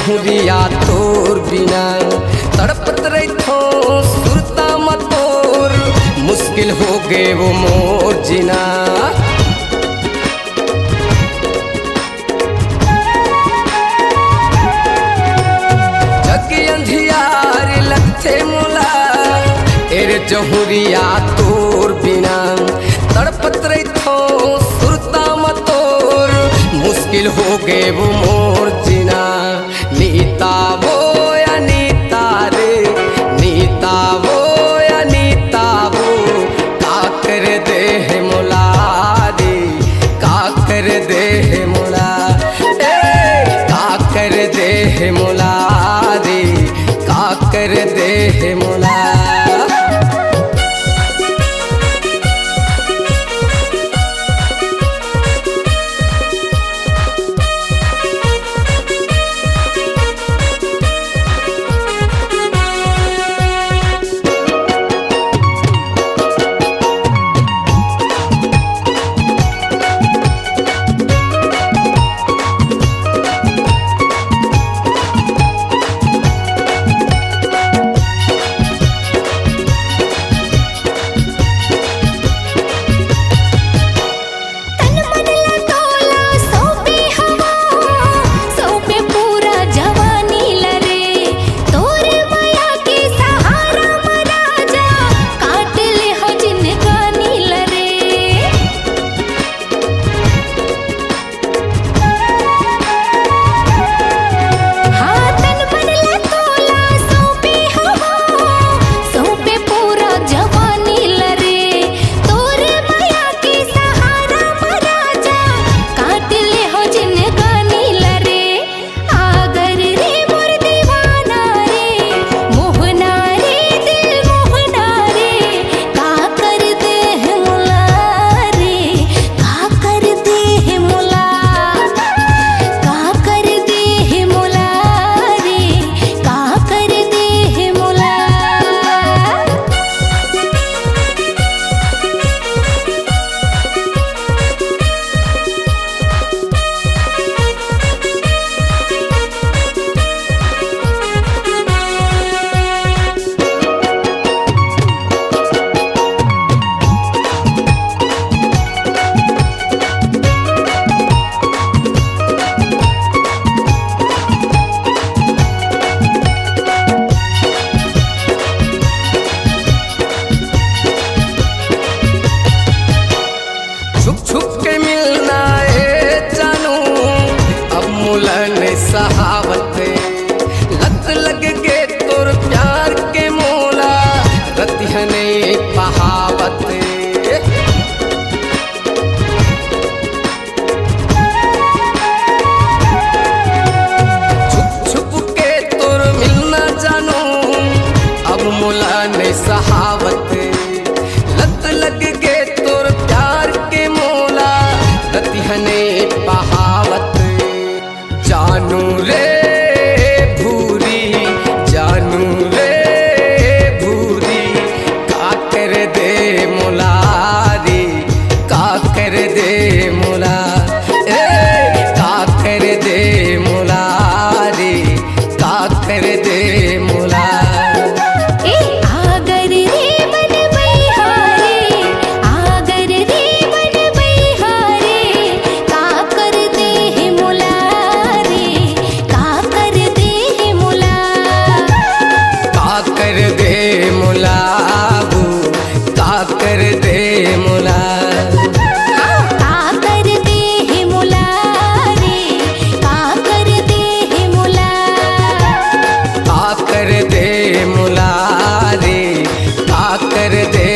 जहुरिया तोर बिना तड़पत रही थो सुरता मतोर मुश्किल हो गए वो मोर जीना। जग अंधियार लगते मोला एरे जहुरिया तोर बिना तड़पत रही थो सुरता मतोर मुश्किल हो गए वो मोर जीना। नीता वो या नीता रे नीता वो या नीता वो का कर दे है मोला रे का कर दे है मोला का कर दे है मोला रे का कर दे है मोला। सहावत लत लग के तोर प्यार के मोला रतिहने पहावत। छुप छुप के तोर मिलना जानू अब मोला ने सहावत लत लग के तोर प्यार के मोला रतिहने पहावत। जानू रे भूरी जानू रे भूरी का कर दे मोला रे का कर दे मोला का कर दे मोला रे का कर दे मोला। कर दे मोला बू का कर दे मोला का कर दे मोला रे का कर दे मोला का कर दे मोला रे का कर दे